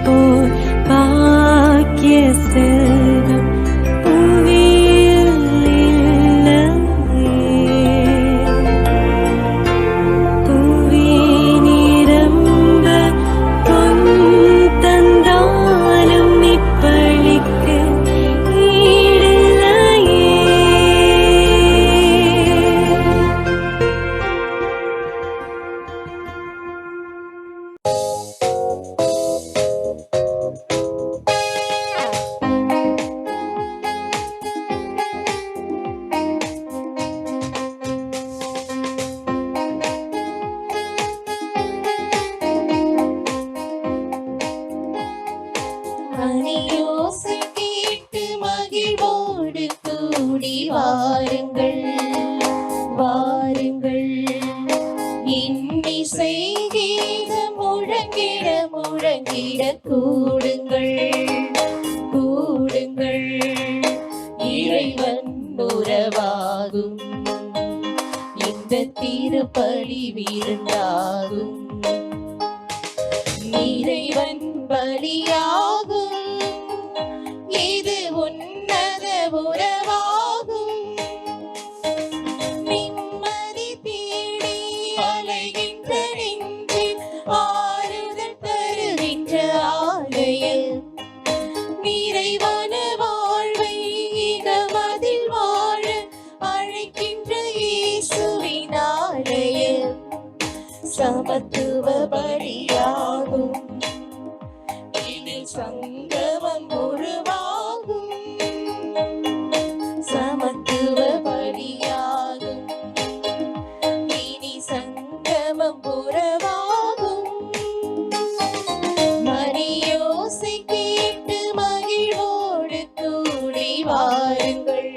போல் பாக்கிய செல்வம் புவியில் இல்லையே. புவி நிரம்ப பொன் தந்தாலும் இப்பளிக்கு ஈடில்லையே. மணியோசை கேட்டு மகிழ்வோடு கூடி வாருங்கள் வாருங்கள். இன்னிசை கீதம் முழங்கிட முழங்கிட கூடுங்கள் கூடுங்கள். இறைவன் உறவாகும் இந்த திருப்பலி விருந்தாகும். இறைவன் பலியாகும் இது உன்னத உறவாகும். நிம்மதி தேடி அலைகின்ற நெஞ்சில் ஆறுதல் தருகின்ற ஆலயம். நிறைவான வாழ்வை இகமதில் வாழ அழைக்கின்ற இயேசுவின் ஆலயம். சமத்துவ பலியாகும் இதில் சங்கமம் உருவாகும். சமத்துவ பலியாகும் இனி சங்கமம் உருவாகும். மணியோசை கேட்டு மகிழ்வோடு கூடி வாருங்கள்.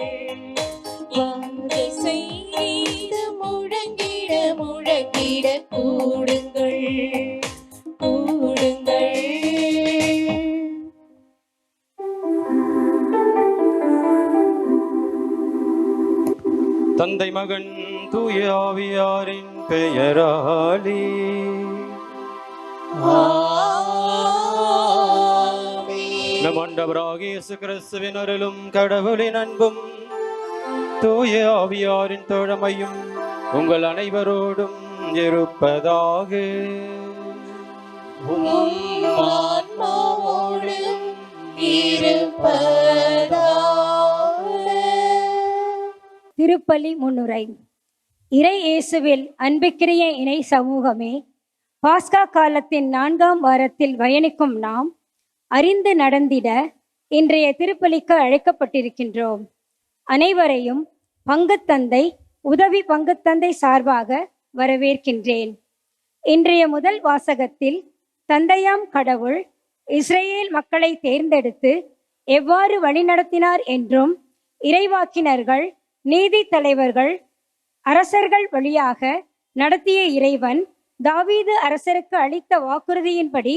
வாரிசை நீது முழங்கிட முழங்கிட கூடுங்கள் கூடுங்கள். தந்தை மகன் தூய ஆவியாரின் பெயராலே நம் ஆண்டவராகிய இயேசு கிறிஸ்துவின் அருளும் கடவுளின் அன்பும் தூய ஆவியாரின் தோழமையும் உங்கள் அனைவரோடும் இருப்பதாக. திருப்பலி முன்னுரை. இறை இயேசுவில் அன்பிற்குரிய இணை சமூகமே, பாஸ்கா காலத்தின் 4ஆம் வாரத்தில் பயணிக்கும் நாம் அறிந்து நடந்திட இன்றைய திருப்பலிக்கு அழைக்கப்பட்டிருக்கின்றோம். அனைவரையும் பங்குத்தந்தை உதவி பங்குத்தந்தை சார்பாக வரவேற்கின்றேன். இன்றைய முதல் வாசகத்தில் தந்தையாம் கடவுள் இஸ்ரேல் மக்களை தேர்ந்தெடுத்து எவ்வாறு வழிநடத்தினார் என்றும், இறைவாக்கினர்கள், நீதி தலைவர்கள், அரசர்கள் வழியாக நடத்திய இறைவன் தாவீது அரசருக்கு அளித்த வாக்குறுதியின்படி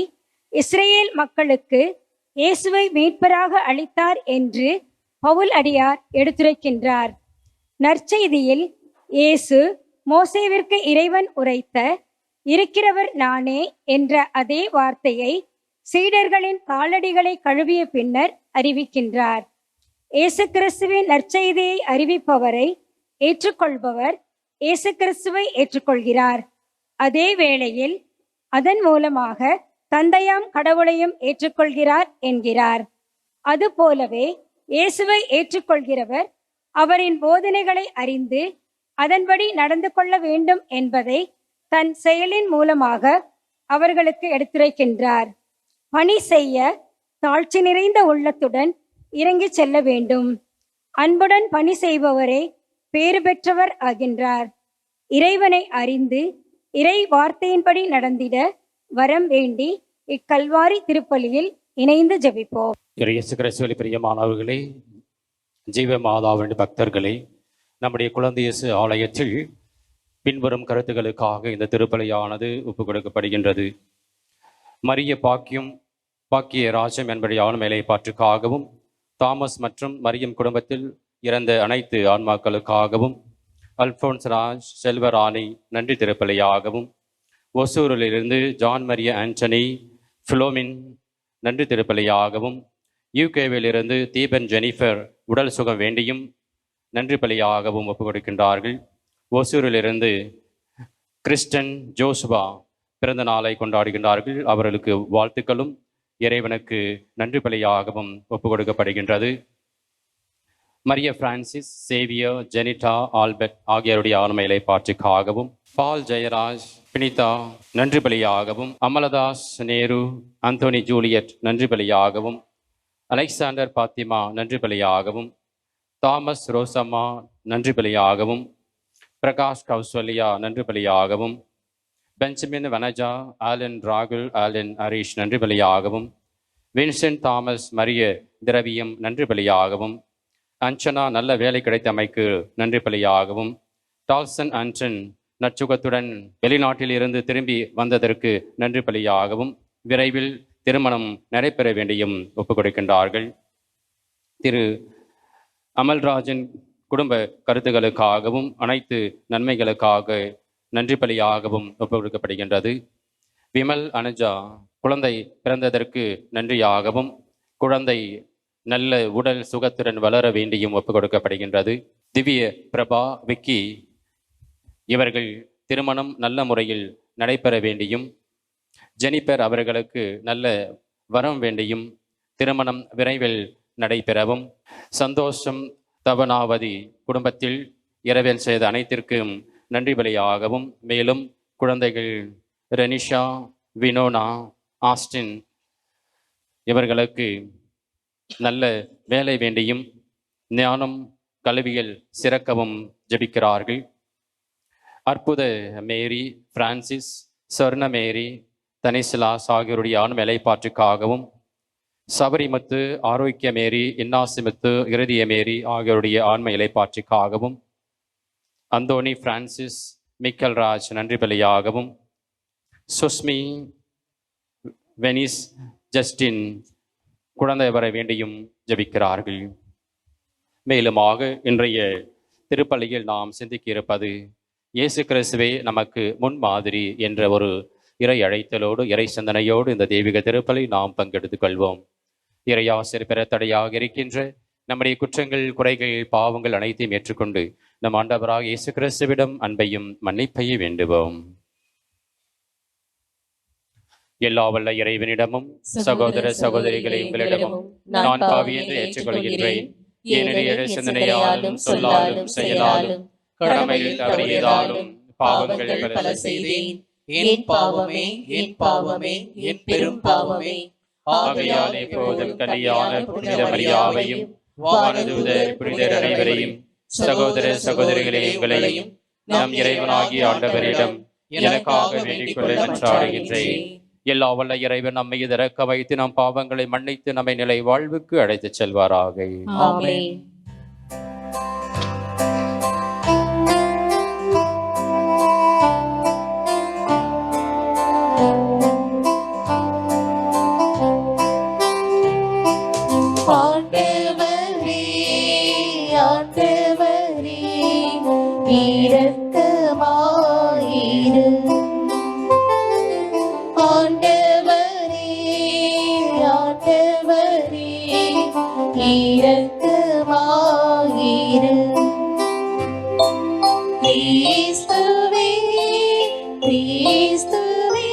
இஸ்ரேல் மக்களுக்கு இயேசுவை மீட்பராக அளித்தார் என்று பவுல் அடியார் எடுத்துரைக்கின்றார். நற்செய்தியில் இயேசு மோசேவிற்கு இறைவன் உரைத்த இருக்கிறவர் நானே என்ற அதே வார்த்தையை சீடர்களின் காலடிகளை கழுவிய பின்னர் அறிவிக்கின்றார். இயேசு கிறிஸ்துவின் நற்செய்தியை அறிவிப்பவரை ஏற்றுக்கொள்பவர் இயேசு கிறிஸ்துவை ஏற்றுக்கொள்கிறார். அதே வேளையில் அதன் மூலமாக தந்தையாம் கடவுளையும் ஏற்றுக்கொள்கிறார் என்கிறார். அதுபோலவே இயேசுவை ஏற்றுக்கொள்கிறவர் அவரின் போதனைகளை அறிந்து அதன்படி நடந்து கொள்ள வேண்டும் என்பதை தன் செயலின் மூலமாக அவர்களுக்கு எடுத்துரைக்கின்றார். பணி செய்ய தாழ்ச்சி நிறைந்த உள்ளத்துடன் இறங்கி செல்ல வேண்டும். அன்புடன் பணி செய்பவரே பேறு பெற்றவர் ஆகின்றார். இறைவனை அறிந்து இறை வார்த்தையின்படி நடந்திட வரம் வேண்டி இக்கல்வாரி திருப்பலியில் இணைந்து ஜெபிப்போம். இயேசு கிறிஸ்துவில் பிரியமானவர்களே, ஜீவ மாதாவின் பக்தர்களே, நம்முடைய குழந்தை இயேசு ஆலயத்தில் பின்வரும் கருத்துக்களுக்காக இந்த திருப்பலியானது ஒப்புக் கொடுக்கப்படுகின்றது. மரிய பாக்கிய ராஜ்யம் என்படியான மேலைப்பாற்றுக்காகவும், தாமஸ் மற்றும் மரியம் குடும்பத்தில் இறந்த அனைத்து ஆன்மாக்களுக்காகவும், அல்போன்ஸ் ராஜ் செல்வராணி நன்றி திருப்பலியாகவும், ஒசூரிலிருந்து ஜான் மரிய ஆண்டனி, ஃபிலோமின் நன்றி திருப்பலியாகவும், யூகேவிலிருந்து தீபன் ஜெனிஃபர் உடல் சுகம் வேண்டியும் நன்றி பலியாகவும் ஒப்புக் கொடுக்கின்றார்கள். ஒசூரிலிருந்து கிறிஸ்டன் ஜோசுவா பிறந்த நாளை கொண்டாடுகின்றார்கள். அவர்களுக்கு வாழ்த்துக்களும் இறைவனுக்கு நன்றி பலியாகவும் ஒப்புக் கொடுக்கப்படுகின்றது. Maria Francis, Xavier, Jenita, Albert ஆகியோருடைய ஆண்மையிலை பாற்றுக்காகவும், பால் ஜெயராஜ், பினிதா நன்றி பலியாகவும், அமலதாஸ், நேரு, அந்தோனி ஜூலியட் நன்றி பலியாகவும், அலெக்சாண்டர் பாத்திமா நன்றி பலியாகவும், தாமஸ் ரோசம்மா நன்றி பலியாகவும், பிரகாஷ் கௌசல்யா நன்றி பலியாகவும், பெஞ்சமின் வனஜா, ஆலன் ராகுல், ஆலன் ஹரீஷ் நன்றி பலியாகவும், வின்சென்ட் தாமஸ் மரிய திரவியம் நன்றி பலியாகவும், அஞ்சனா நல்ல வேலை கிடைத்தமைக்கு நன்றி பலியாகவும், டால்சன் ஆண்டன் நற்சுகத்துடன் வெளிநாட்டில் இருந்து திரும்பி வந்ததற்கு நன்றி பலியாகவும், விரைவில் திருமணம் நடைபெற வேண்டியும் ஒப்புக் கொடுக்கின்றார்கள். திரு அமல்ராஜன் குடும்ப கருத்துகளுக்காகவும் அனைத்து நன்மைகளுக்காக நன்றி பலியாகவும் ஒப்புக் கொடுக்கப்படுகின்றது. விமல் அனுஜா குழந்தை பிறந்ததற்கு நன்றியாகவும், குழந்தை நல்ல உடல் சுகத்துடன் வளர வேண்டியும் ஒப்புக் கொடுக்கப்படுகின்றது. திவ்ய பிரபா, விக்கி இவர்கள் திருமணம் நல்ல முறையில் நடைபெற வேண்டியும், ஜெனிபர் அவர்களுக்கு நல்ல வரம் வேண்டியும் திருமணம் விரைவில் நடைபெறவும், சந்தோஷம் தவனாவதி குடும்பத்தில் இரவில் செய்த அனைத்திற்கும் நன்றி பலியாகவும், மேலும் குழந்தைகள் ரெனிஷா, வினோனா, ஆஸ்டின் இவர்களுக்கு நல்ல வேலை வேண்டியும் ஞானம் கல்வியில் சிறக்கவும் ஜெபிக்கிறார்கள். அற்புத மேரி, பிரான்சிஸ், சொர்ண மேரி, தனிசிலாஸ் ஆகியோருடைய ஆண்மை பாற்றுக்காகவும், சபரிமுத்து, ஆரோக்கிய மேரி, இன்னாசிமுத்து, இறுதிய மேரி ஆகியோருடைய ஆண்மை இலைப்பாற்றிக்காகவும், அந்தோனி பிரான்சிஸ், மிக்கல் ராஜ் நன்றி பலியாகவும், சுஸ்மி, வெனிஸ், ஜஸ்டின் குழந்தை வர வேண்டியும் ஜெபிக்கிறார்கள். மேலுமாக இன்றைய திருப்பலியில் நாம் சிந்திக்க இருப்பது இயேசு கிறிஸ்துவே நமக்கு முன்மாதிரி என்ற ஒரு இறை அழைத்தலோடு, இறை சிந்தனையோடு இந்த தெய்வீக திருப்பலி நாம் பங்கெடுத்துக் கொள்வோம். இறையாசிரியர் பெற தடையாக இருக்கின்ற நம்முடைய குற்றங்கள், குறைகள், பாவங்கள் அனைத்தையும் ஏற்றுக்கொண்டு நம் ஆண்டவராக இயேசு கிறிஸ்துவிடம் அன்பையும் மன்னிப்பையும் வேண்டுவோம். எல்லா வல்ல இறைவனிடமும் சகோதர சகோதரிகளை உங்களிடமும் நான் பாவி என்று ஏற்றுக்கொள்கின்றேன். ஏனெனில் சிந்தனையாலும் சொல்லாலும் செயலாலும் கடமையில் தவறியதாலும் பாவங்கள் பல செய்தேன். என் பாவமே, என் பாவமே, என் பெரும் பாவமே. ஆகையால் எப்போதும் கலியான புனித மரியாவையும் வானதூதர் புனிதர் அனைவரையும் சகோதர சகோதரிகளை உங்களையும் நம் இறைவனாகிய ஆண்டவரிடம் எனக்காக வேண்டிக் கொள்ள மன்றாடுகின்றேன். எல்லா வல்ல இறைவன் நம்மை இறக்க வைத்து நம் பாவங்களை மன்னித்து நம்மை நிலை வாழ்வுக்கு அழைத்துச் செல்வாராக. ஆமென். ஆண்டவரே, ஆண்டவரே, இரக்கமாயிரு. ஆண்டவரே, ஆண்டவரே, இரக்கமாயிரு. கிறிஸ்துவே, கிறிஸ்துவே,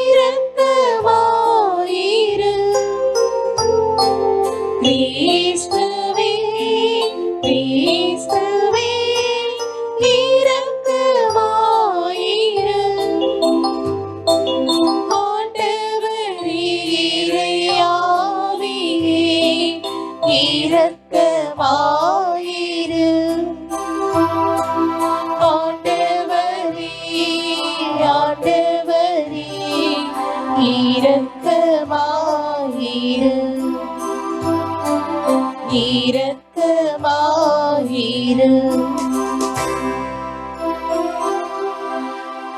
இரக்கமாயிரு. கிறிஸ்துவே, கிறிஸ்துவே, இரக்கமாயிரு. ஆண்டவரே, இறையாவியே, இரக்கமாயிரு. ஆண்டவரே, ஆண்டவரே, இரக்கமாயிரு. இரக்கமாயிரு.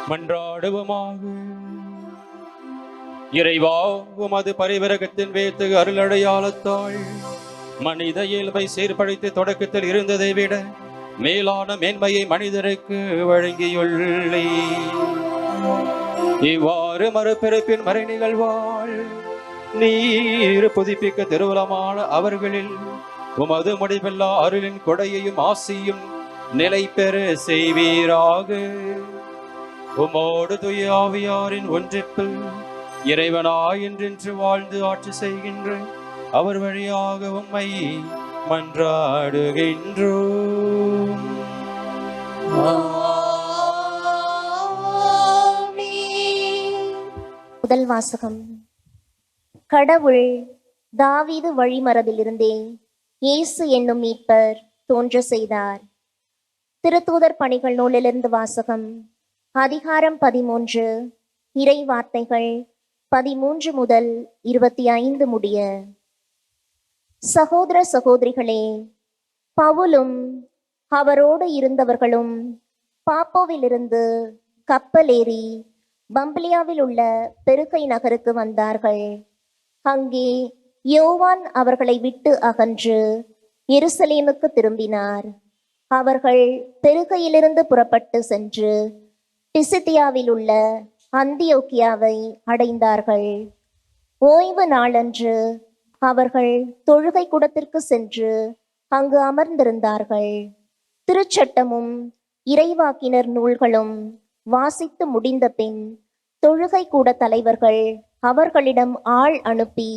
மன்றாடுவோமாக. இறைவா, உமது பரிவிரகத்தின் வேத்து அருளடையாளத்தால் மனித இயல்பை சீர்படுத்தி தொடக்கத்தில் இருந்ததை விட மேலான மேன்மையை மனிதருக்கு வழங்கியுள்ளே. இவ்வாறு மறுபிறப்பின் மறை நிகழ்வாள் நீர் புதுப்பிக்க திருவுலமான அவர்களில் உமது முடிவில்லா அருளின் கொடையையும் ஆசியும் நிலை பெற செய்வீராக. உமோடு தூய ஆவியாரின் ஒன்றிப்பில் இறைவனாய் என்றென்று வாழ்ந்து ஆட்சி செய்கின்ற அவர் வழியாக உம்மை மன்றாடுகின்றோம். முதல் வாசகம். கடவுள் தாவீது வழிமரபிலிருந்தே இயேசு என்னும் மீட்பர் தோன்ற செய்தார். திருத்தூதர் பணிகள் நூலிலிருந்து வாசகம். அதிகாரம் 13, இறை வார்த்தைகள் 13 முதல் 25 முடிய. சகோதர சகோதரிகளே, பவுலும் அவரோடு இருந்தவர்களும் பாப்போவிலிருந்து கப்பலேறி பம்பிலியாவில் உள்ள பெருக்கை நகருக்கு வந்தார்கள். அங்கே யோவான் அவர்களை விட்டு அகன்று எருசலேமுக்கு திரும்பினார். அவர்கள் பெருக்கையிலிருந்து புறப்பட்டு சென்று பிசிதியாவில் உள்ள அந்தியோக்கியாவை அடைந்தார்கள். ஓய்வு நாளன்று அவர்கள் தொழுகை கூடத்திற்கு சென்று அங்கு அமர்ந்திருந்தார்கள். திருச்சட்டமும் இறைவாக்கினர் நூல்களும் வாசித்து முடிந்த பின் தொழுகை கூட தலைவர்கள் அவர்களிடம் ஆள் அனுப்பி,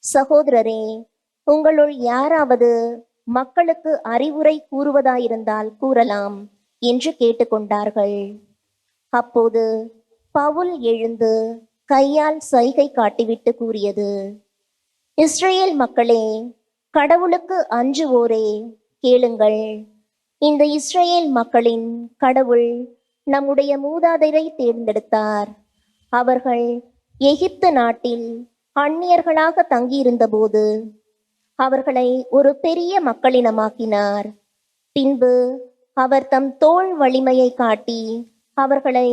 சகோதரரே, உங்களுள் யாராவது மக்களுக்கு அறிவுரை கூறுவதாயிருந்தால் கூறலாம் என்று கேட்டுக்கொண்டார்கள். அப்போது பவுல் எழுந்து கையால் சைகை காட்டிவிட்டு கூறியது, இஸ்ரேல் மக்களே, கடவுளுக்கு அஞ்சுவோரே, கேளுங்கள். இந்த இஸ்ரேல் மக்களின் கடவுள் நம்முடைய மூதாதையரை தேர்ந்தெடுத்தார். அவர்கள் எகிப்து நாட்டில் அந்நியர்களாக தங்கியிருந்த போது அவர்களை ஒரு பெரிய மக்களினமாக்கினார். பின்பு அவர் தம் தோள் வலிமையை காட்டி அவர்களை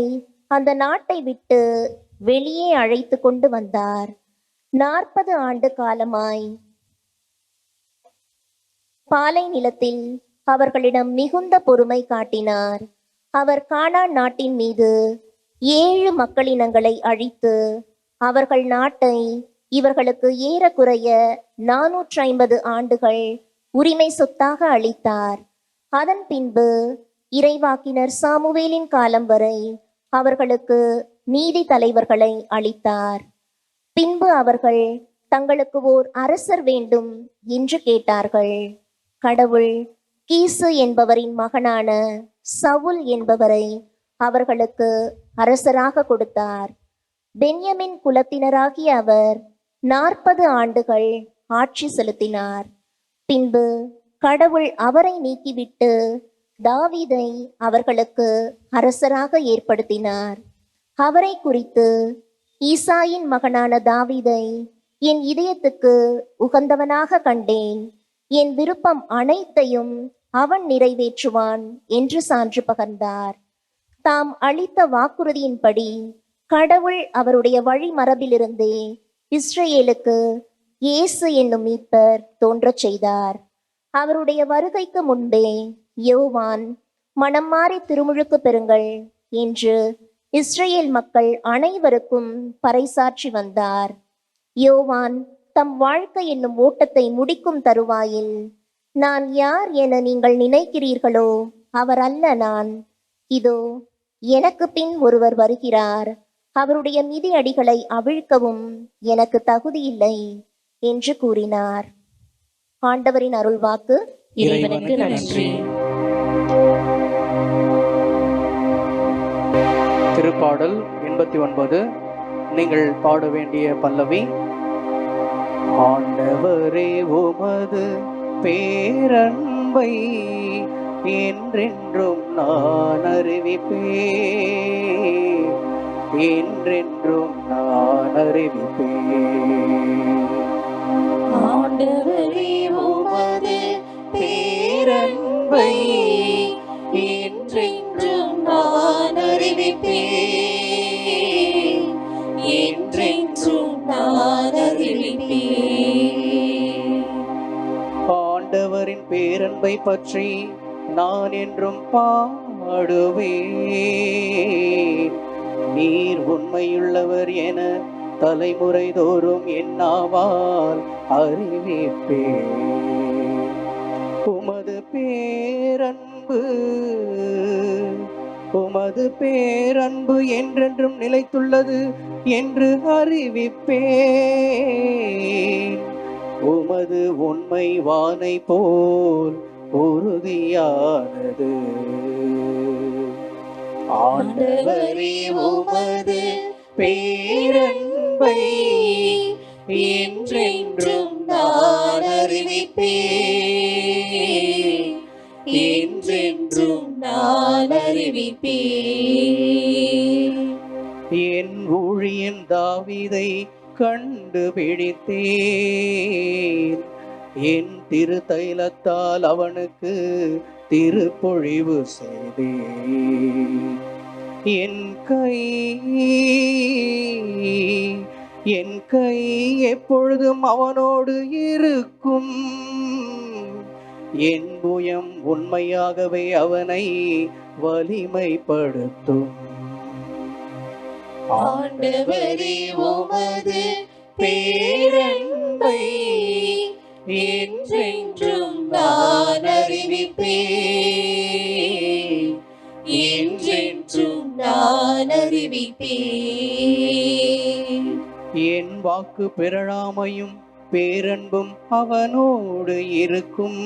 அந்த நாட்டை விட்டு வெளியே அழைத்து கொண்டு வந்தார். 40 ஆண்டு காலமாய் பாலை நிலத்தில் அவர்களிடம் மிகுந்த பொறுமை காட்டினார். அவர் கானான் நாட்டின் மீது 7 மக்களினங்களை அழித்து அவர்கள் நாட்டை இவர்களுக்கு ஏறக்குறைய 450 ஆண்டுகள் உரிமை சொத்தாக அளித்தார். அதன் பின்பு இறைவாக்கினர் சாமுவேலின் காலம் வரை அவர்களுக்கு நீதி தலைவர்களை அளித்தார். பின்பு அவர்கள் தங்களுக்கு ஓர் அரசர் வேண்டும் என்று கேட்டார்கள். கடவுள் கீசு என்பவரின் மகனான சவுல் என்பவரை அவர்களுக்கு அரசராக கொடுத்தார். பென்யமின் குலத்தினராகிய அவர் 40 ஆண்டுகள் ஆட்சி செலுத்தினார். பின்பு கடவுள் அவரை நீக்கிவிட்டு தாவீதை அவர்களுக்கு அரசராக ஏற்படுத்தினார். அவரை குறித்து, ஈசாயின் மகனான தாவீதை என் இதயத்துக்கு உகந்தவனாக கண்டேன், என் விருப்பம் அனைத்தையும் அவன் நிறைவேற்றுவான் என்று சான்று பகர்ந்தார். தாம் அளித்த வாக்குறுதியின்படி கடவுள் அவருடைய வழிமரபிலிருந்தே இஸ்ரேலுக்கு இயேசு என்னும் மீட்பர் தோன்றச் செய்தார். அவருடைய வருகைக்கு முன்பே யோவான் மனம் மாறி திருமுழுக்கு பெறுங்கள் என்று இஸ்ரேல் மக்கள் அனைவருக்கும் பறைசாற்றி வந்தார். யோவான் தம் வாழ்க்கை என்னும் ஓட்டத்தை முடிக்கும் தருவாயில், நான் யார் என நீங்கள் நினைக்கிறீர்களோ அவர் அல்ல நான், இதோ எனக்கு பின் ஒருவர் வருகிறார், அவருடைய மிதியடிகளை அவிழ்க்கவும் எனக்கு தகுதியில்லை என்று கூறினார். ஆண்டவரின் அருள்வாக்கு. இறைவனுக்கு நன்றி. திருப்பாடல் 89. நீங்கள் பாட வேண்டிய பல்லவி. ஆண்டவரே உமது பேரன்பை என்றென்றும் நான் அறிவிப்பேன், என்றென்றும் நான் அறிவிப்பேன். ஆண்டவரே உமது பேரன்பை என்றென்றும் நான் அறிவிப்பேன், என்றென்றும் நான் அறிவிப்பேன். ஆண்டவரின் பேரன்பை பற்றி நான் என்றும் பாடுவேன். நீர் உண்மையுள்ளவர் என தலைமுறை தோறும் என்னாவால் அறிவிப்பே. உமது பேரன்பு என்றென்றும் நிலைத்துள்ளது என்று அறிவிப்பேன். உமது உண்மை வானை போல் உறுதியானது. ஆண்டவரே, உமது பேரன்பை என்றென்றும் நான் அறிவிப்பேன். என்றென்றும் நான் அறிவிப்பேன். என் ஊழியன் தாவீதை கண்டுபிடித்தேன். என் திரு தைலத்தால் அவனுக்கு திருப்பொழிவு செய்தேன். என் கை எப்பொழுதும் அவனோடு இருக்கும். என் புயம் உண்மையாகவே அவனை வலிமைப்படுத்தும். ஆண்டவரே, உமது பேரன்பை என்றென்றும் நான் அறிவிப்பேன். என்றென்றும் நான் அறிவிப்பேன். என் வாக்கு பிறழாமையும் பேரன்பும் அவனோடு இருக்கும்.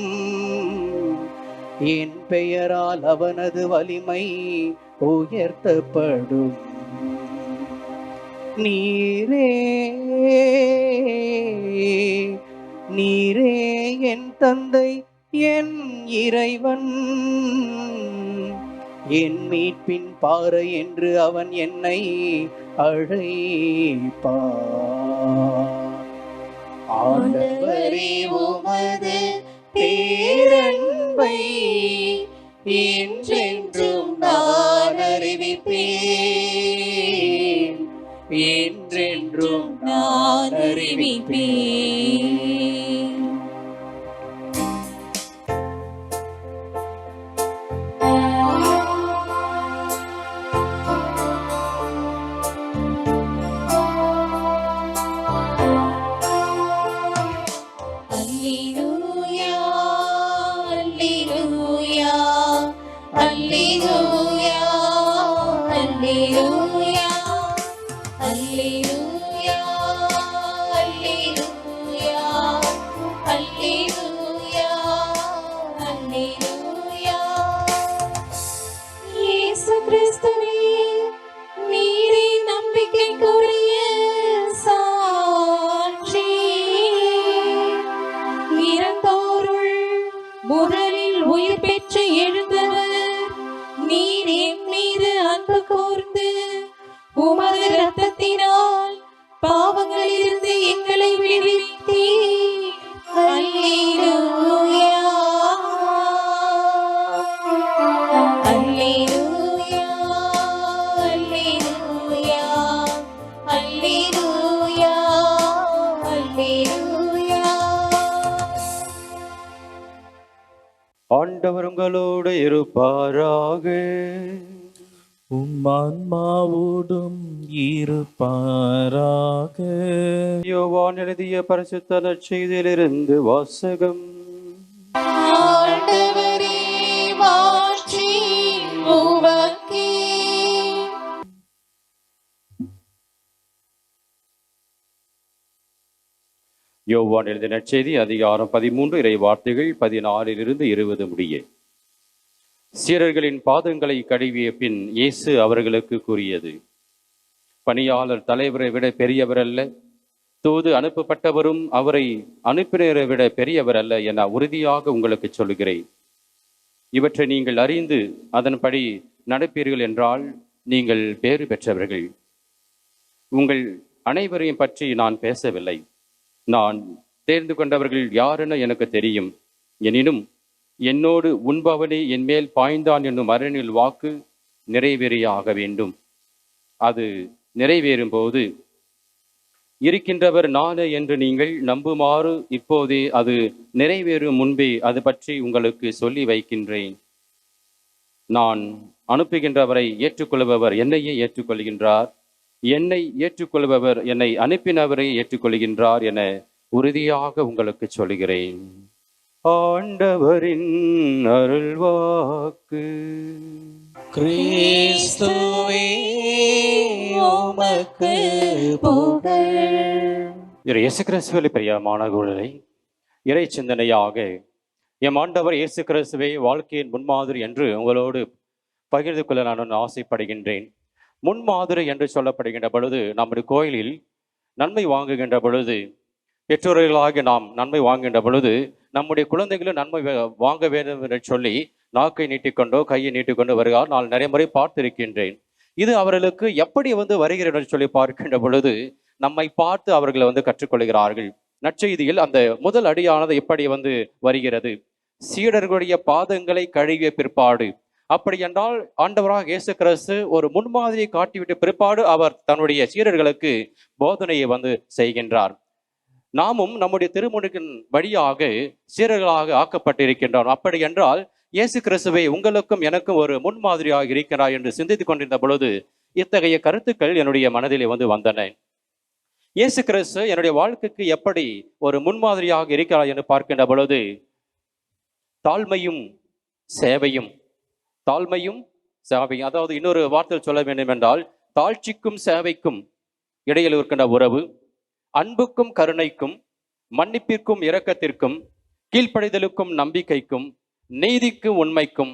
என் பெயரால் அவனது வலிமை உயர்த்தப்படும். நீரே என் தந்தை, என் இறைவன், என் மீட்பின் பாறை என்று அவன் என்னை அழைப்பார். ஆண்டவரே, உமது பேரன்பை என்றென்றும் நான் அறிவிப்பேன். என்றென்றும் நான் அறிவிப்பேன். முதலில் உயிர் பெற்று எழுந்தவர் நீர். என் மீது அன்பு கூர்ந்து உமது இரத்தத்தினால் பாவங்களிலிருந்து எங்களை விடுவித்தீர். அல்லேலூயா, அல்லேலூயா, அல்லேலூயா, அல்லேலூயா, அல்லேலூயா. ஆண்டவர் உங்களோடு இருப்பாராக. உம்மான்மாவோடும் இருப்பாராக. யோவான் எழுதிய பரிசுத்த நற்செய்தியிலிருந்து வாசகம். ஆண்டவரே, மாட்சி உமக்கே. யோவான் எழுதிய நற்செய்தி அதிகாரம் 13 இறை வார்த்தைகள் 14 20 முடிய. சீரர்களின் பாதங்களை கழுவிய பின் இயேசு அவர்களுக்கு கூறியது, பணியாளர் தலைவரை விட பெரியவர் அல்ல, தூது அனுப்பப்பட்டவரும் அவரை அனுப்பினரை விட பெரியவர் அல்ல என உறுதியாக உங்களுக்கு சொல்கிறேன். இவற்றை நீங்கள் அறிந்து அதன்படி நடப்பீர்கள் என்றால் நீங்கள் பேறு பெற்றவர்கள். உங்கள் அனைவரையும் பற்றி நான் பேசவில்லை. நான் தேர்ந்து கொண்டவர்கள் யாரென எனக்கு தெரியும். எனினும் என்னோடு உண்பவனே என் மேல் பாய்ந்தான் என்னும் அருணில் வாக்கு நிறைவேறியாக வேண்டும். அது நிறைவேறும் போது இருக்கின்றவர் நானே என்று நீங்கள் நம்புமாறு இப்போதே அது நிறைவேறும் முன்பே அது பற்றி உங்களுக்கு சொல்லி வைக்கின்றேன். நான் அனுப்புகின்றவரை ஏற்றுக்கொள்பவர் என்னையே ஏற்றுக்கொள்கின்றார். என்னை ஏற்றுக்கொள்பவர் என்னை அனுப்பினவரை ஏற்றுக்கொள்கின்றார் என உறுதியாக உங்களுக்கு சொல்கிறேன். ஆண்டவரின் அருள்வாக்கு. கிறிஸ்துவே உமக்கு புகழ். இயேசு கிறிஸ்துவில் பிரியமானவர்களே, இறை சிந்தனையாக எம் ஆண்டவர் இயேசு கிறிஸ்துவை வாழ்க்கையின் முன்மாதிரி என்று உங்களோடு பகிர்ந்து கொள்ள நான் ஆசைப்படுகின்றேன். முன்மாதிரி என்று சொல்லப்படுகின்ற பொழுது, நம்முடைய கோயிலில் நன்மை வாங்குகின்ற பொழுது, பெற்றோர்களாக நாம் நன்மை வாங்குகின்ற பொழுது, நம்முடைய குழந்தைகளும் நன்மை வாங்க வேண்டும் என்று சொல்லி நாக்கை நீட்டிக்கொண்டோ கையை நீட்டிக்கொண்டோ வருகிறார். நான் நிறைய முறை பார்த்திருக்கின்றேன். இது அவர்களுக்கு எப்படி வருகிறது என்று சொல்லி பார்க்கின்ற பொழுது, நம்மை பார்த்து அவர்களை கற்றுக்கொள்கிறார்கள். நற்செய்தியில் அந்த முதல் அடியானது எப்படி வருகிறது, சீடர்களுடைய பாதங்களை கழுவிய பிற்பாடு. அப்படி என்றால் ஆண்டவராக இயேசு கிறிஸ்து ஒரு முன்மாதிரியை காட்டிவிட்ட பிற்பாடு அவர் தன்னுடைய சீடர்களுக்கு போதனையை செய்கின்றார். நாமும் நம்முடைய திருமுழுக்கின் வழியாக சீடர்களாக ஆக்கப்பட்டிருக்கின்றோம். அப்படி என்றால் இயேசு கிறிஸ்துவை உங்களுக்கும் எனக்கும் ஒரு முன்மாதிரியாக இருக்கிறார் என்று சிந்தித்துக் கொண்டிருந்த பொழுது இத்தகைய கருத்துக்கள் என்னுடைய மனதிலே வந்தன. இயேசு கிறிஸ்து என்னுடைய வாழ்க்கைக்கு எப்படி ஒரு முன்மாதிரியாக இருக்கிறார் என்று பார்க்கின்ற பொழுது, தாழ்மையும் சேவையும், தாழ்மையும் சேவையும், அதாவது இன்னொரு வார்த்தையில் சொல்ல வேண்டும் என்றால், தாழ்ச்சிக்கும் சேவைக்கும் இடையில் இருக்கின்ற உறவு, அன்புக்கும் கருணைக்கும், மன்னிப்பிற்கும் இரக்கத்திற்கும், கீழ்ப்படிதலுக்கும் நம்பிக்கைக்கும், நீதிக்கும் உண்மைக்கும்,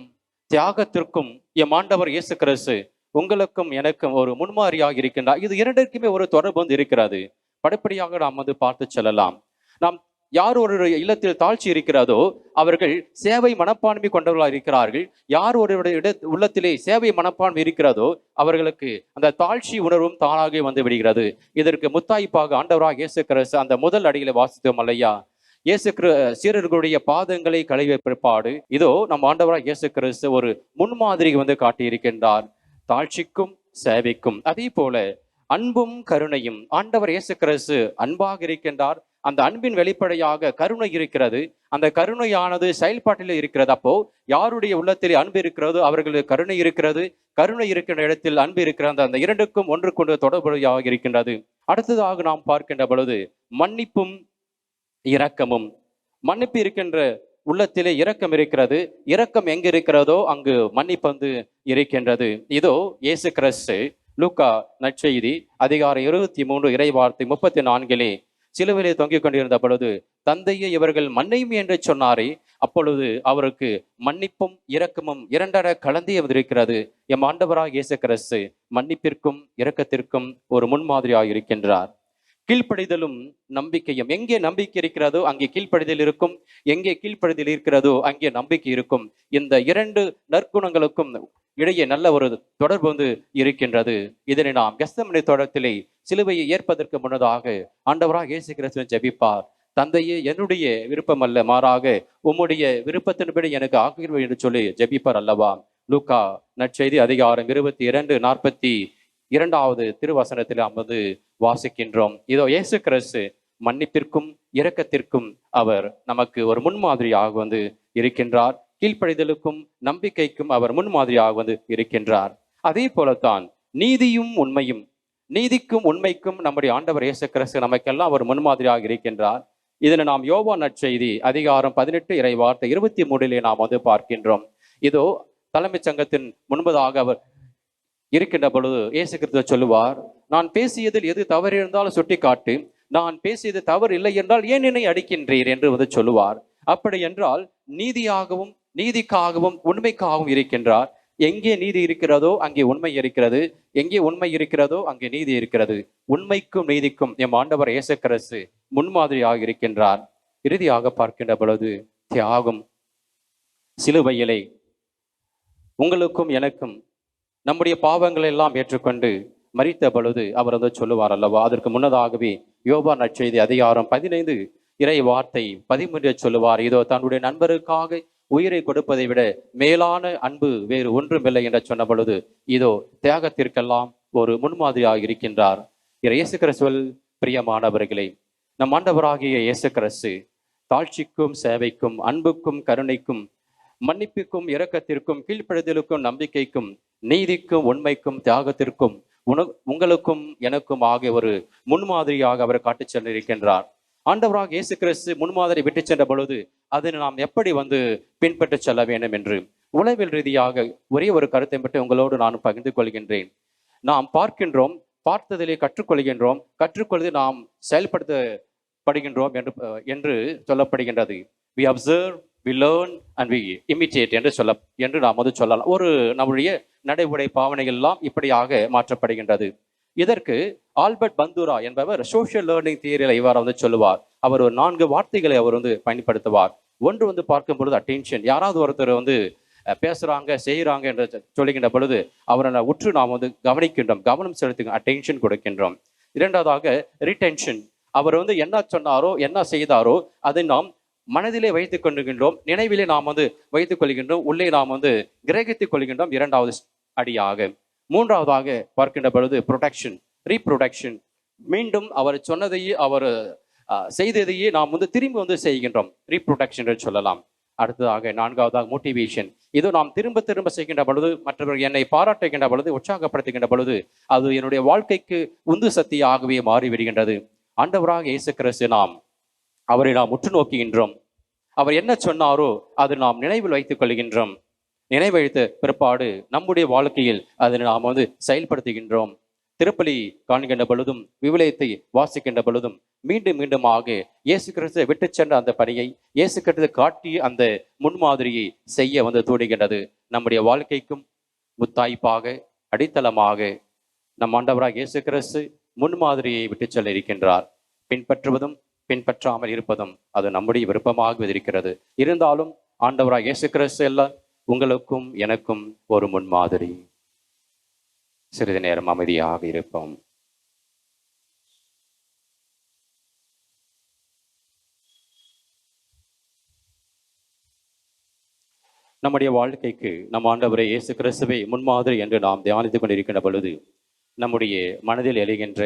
தியாகத்திற்கும் எம் ஆண்டவர் இயேசு கிறிஸ்து உங்களுக்கும் எனக்கும் ஒரு முன்மாதிரியாக இருக்கின்றார். இது இரண்டிற்குமே ஒரு தொடர்பு இருக்கிறது. படிப்படியாக நாம் பார்த்து செல்லலாம். நாம் யார் ஒரு இல்லத்தில் தாழ்ச்சி இருக்கிறதோ அவர்கள் சேவை மனப்பான்மை கொண்டவர்களாக இருக்கிறார்கள். யார் ஒரு உள்ளத்திலே சேவை மனப்பான்மை இருக்கிறதோ அவர்களுக்கு அந்த தாழ்ச்சி உணர்வும் தானாக விடுகிறது. இதற்கு முத்தாய்ப்பாக ஆண்டவராக இயேசு கிறிஸ்து அந்த முதல் அடியில வாசித்தோம் அல்லையா, சீரர்களுடைய பாதங்களை கழுவிய பிற்பாடு இதோ நம் ஆண்டவராக இயேசு கிறிஸ்து ஒரு முன்மாதிரி காட்டியிருக்கின்றார், தாழ்ச்சிக்கும் சேவைக்கும். அதே போல அன்பும் கருணையும். ஆண்டவர் இயேசு கிறிஸ்து அன்பாக இருக்கின்றார். அந்த அன்பின் வெளிப்படையாக கருணை இருக்கிறது. அந்த கருணையானது செயல்பாட்டில் இருக்கிறது. அப்போ யாருடைய உள்ளத்திலே அன்பு இருக்கிறதோ அவர்களுக்கு கருணை இருக்கிறது. கருணை இருக்கின்ற இடத்தில் அன்பு இருக்கிறது. அந்த இரண்டுக்கும் ஒன்றுக்கொண்டு தொடர்புடையாக இருக்கின்றது. அடுத்ததாக நாம் பார்க்கின்ற பொழுது மன்னிப்பும் இரக்கமும். மன்னிப்பு இருக்கின்ற உள்ளத்திலே இரக்கம் இருக்கிறது. இரக்கம் எங்கு இருக்கிறதோ அங்கு மன்னிப்பு இருக்கின்றது. இதோ இயேசு கிறிஸ்து லூக்கா நற்செய்தி அதிகாரம் 23 இறைவார்த்தை 34 சிலுவையிலே தொங்கிக் கொண்டிருந்த பொழுது தந்தையை இவர்கள் மன்னியும் என்று சொன்னாரே, அப்பொழுது அவருக்கு மன்னிப்பும் இரக்கமும் இரண்டர கலந்தே இருக்கிறது. எம் ஆண்டவராக இயேசு கிறிஸ்து மன்னிப்பிற்கும் இரக்கத்திற்கும் ஒரு முன்மாதிரியாக இருக்கின்றார். கீழ்ப்படிதலும் நம்பிக்கையும். எங்கே நம்பிக்கை இருக்கிறதோ அங்கே கீழ்ப்படிதல் இருக்கும். எங்கே கீழ்ப்படிதல் இருக்கிறதோ அங்கே நம்பிக்கை இருக்கும். இந்த இரண்டு நற்குணங்களுக்கும் இடையே நல்ல ஒரு தொடர்பு இருக்கின்றது. இதனை நாம் கெத்செமனே தோட்டத்திலே சிலுவையை ஏற்பதற்கு முன்னதாக ஆண்டவராக இயேசு கிறிஸ்து ஜெபிப்பார். தந்தையே, என்னுடைய விருப்பம் அல்ல, மாறாக உம்முடைய விருப்பத்தின்படி எனக்கு ஆகிடுவேன் என்று சொல்லி ஜெபிப்பார் அல்லவா. லூக்கா நற்செய்தி அதிகாரம் 22:42 திருவசனத்தில் நாம் வாசிக்கின்றோம். இதோ இயேசு கிறிஸ்து மன்னிப்பிற்கும் இரக்கத்திற்கும் அவர் நமக்கு ஒரு முன்மாதிரியாக இருக்கின்றார். கீழ்ப்படிதலுக்கும் நம்பிக்கைக்கும் அவர் முன்மாதிரியாக இருக்கின்றார். அதே போலத்தான் நீதியும் உண்மையும். நீதிக்கும் உண்மைக்கும் நம்முடைய ஆண்டவர் இயேசு கிறிஸ்து நமக்கெல்லாம் ஒரு முன்மாதிரியாக இருக்கின்றார். இதனை நாம் யோவான் நற்செய்தி அதிகாரம் 18 இறைவார்த்தை 23 நாம் பார்க்கின்றோம். இதோ தலைமைச் சங்கத்தின் முன்பதாக அவர் இருக்கின்ற பொழுது இயேசு கிறிஸ்து சொல்லுவார், நான் பேசியதில் எது தவறு இருந்தாலும் சுட்டி காட்டு, நான் பேசியது தவறு இல்லை என்றால் ஏன் என்னை அடிக்கின்றீர் என்று சொல்லுவார். அப்படி என்றால் நீதியாகவும் நீதிக்காகவும் உண்மைக்காகவும் இருக்கின்றார். எங்கே நீதி இருக்கிறதோ அங்கே உண்மை இருக்கிறது. எங்கே உண்மை இருக்கிறதோ அங்கே நீதி இருக்கிறது. உண்மைக்கும் நீதிக்கும் எம் ஆண்டவர் இயேசு கிறிஸ்து முன்மாதிரியாக இருக்கின்றார். இறுதியாக பார்க்கின்ற பொழுது தியாகம். சிலுவையிலே உங்களுக்கும் எனக்கும் நம்முடைய பாவங்களை எல்லாம் ஏற்றுக்கொண்டு மரித்த பொழுது அவர் சொல்லுவார் அல்லவா. அதற்கு முன்னதாகவே யோவான் நற்செய்தி அதிகாரம் 15 இறை வார்த்தை 13 சொல்லுவார், இதோ தன்னுடைய நண்பருக்காக உயிரை கொடுப்பதை விட மேலான அன்பு வேறு ஒன்றுமில்லை என்று சொன்ன பொழுது இதோ தியாகத்திற்கெல்லாம் ஒரு முன்மாதிரியாக இருக்கின்றார். இயேசு கிறிஸ்துவில் பிரியமானவர்களே, நம் ஆண்டவராகிய இயேசு கிறிஸ்து தாழ்ச்சிக்கும் சேவைக்கும் அன்புக்கும் கருணைக்கும் மன்னிப்புக்கும் இரக்கத்திற்கும் கீழ்ப்படிதலுக்கும் நம்பிக்கைக்கும் நீதிக்கும் உண்மைக்கும் தியாகத்திற்கும் உங்களுக்கும் எனக்கும் ஆகிய ஒரு முன்மாதிரியாக அவர் காட்டிச் சென்றிருக்கின்றார். ஆண்டவராக இயேசு கிறிஸ்து முன்மாதிரி விட்டு சென்ற பொழுது அதை நாம் எப்படி பின்பற்றி செல்ல வேண்டும் என்று உளவியல் ரீதியாக ஒரே ஒரு கருத்தை மட்டும் உங்களோடு நான் பகிர்ந்து கொள்கின்றேன். நாம் பார்க்கின்றோம், பார்த்ததிலே கற்றுக்கொள்கின்றோம், கற்றுக்கொள்வது நாம் செயல்படுத்தப்படுகின்றோம் என்று சொல்லப்படுகின்றது. We observe, we learn and we imitate என்று நாம் சொல்லலாம். ஒரு நம்முடைய நடைமுறை பாவனைகள் எல்லாம் இப்படியாக மாற்றப்படுகின்றது. இதற்கு ஆல்பர்ட் பந்தூரா என்பவர் சோஷியல் லேர்னிங் தியரியில் இவ்வாறு சொல்லுவார். அவர் ஒரு 4 வார்த்தைகளை அவர் பயன்படுத்துவார். ஒன்று பார்க்கும் பொழுது அட்டென்ஷன், யாராவது ஒருத்தர் பேசுறாங்க செய்கிறாங்க என்று சொல்லுகின்ற பொழுது அவரை உற்று நாம் கவனிக்கின்றோம், கவனம் செலுத்துங்க, அட்டென்ஷன் கொடுக்கின்றோம். இரண்டாவதாக ரிட்டென்ஷன், அவர் என்ன சொன்னாரோ என்ன செய்தாரோ அதை நாம் மனதிலே வைத்துக் கொள்கின்றோம், நினைவிலே நாம் வைத்துக் கொள்கின்றோம், உள்ளே நாம் கிரகித்துக் கொள்கின்றோம். இரண்டாவது அடியாக. மூன்றாவதாக பார்க்கின்ற பொழுது ப்ரொடெக்ஷன், ரீப்ரொடக்ஷன், மீண்டும் அவர் சொன்னதையே அவர் செய்ததையே நாம் திரும்பி செய்கின்றோம், ரீப்ரொடக்ஷன் என்று சொல்லலாம். அடுத்ததாக 4வதாக மோட்டிவேஷன், இது நாம் திரும்ப திரும்ப செய்கின்ற பொழுது, மற்றவர்கள் என்னை பாராட்டுகின்ற பொழுது, உற்சாகப்படுத்துகின்ற பொழுது அது என்னுடைய வாழ்க்கைக்கு உந்து சக்தியாகவே மாறிவிடுகின்றது. ஆண்டவராக இயேசு கிறிஸ்து அவரை நாம் உற்று நோக்குகின்றோம், அவர் என்ன சொன்னாரோ அது நாம் நினைவில் வைத்துக் கொள்கின்றோம். நினைவழித்த பிற்பாடு நம்முடைய வாழ்க்கையில் அதை நாம் செயல்படுத்துகின்றோம். திருப்பலி காண்கின்ற பொழுதும் விவிலியத்தை வாசிக்கின்ற பொழுதும் மீண்டும் மீண்டுமாக இயேசு கிறிஸ்துவை விட்டு சென்ற அந்த பணியை, இயேசு கிறிஸ்து காட்டிய அந்த முன்மாதிரியை செய்ய தோடுகின்றது. நம்முடைய வாழ்க்கைக்கும் முத்தாய்ப்பாக அடித்தளமாக நம் ஆண்டவராக இயேசு கிறிஸ்து முன்மாதிரியை விட்டு செல்ல இருக்கின்றார். பின்பற்றுவதும் பின்பற்றாமல் இருப்பதும் அது நம்முடைய விருப்பமாக இருக்கிறது. இருந்தாலும் ஆண்டவராக இயேசு கிறிஸ்து எல்லாம் உங்களுக்கும் எனக்கும் ஒரு முன்மாதிரி. சிறிது நேரம் அமைதியாக இருப்போம். நம்முடைய வாழ்க்கைக்கு நம் ஆண்டவரை இயேசு கிறிஸ்துவை முன்மாதிரி என்று நாம் தியானித்துக் கொண்டிருக்கின்ற பொழுது நம்முடைய மனதில் எழுகின்ற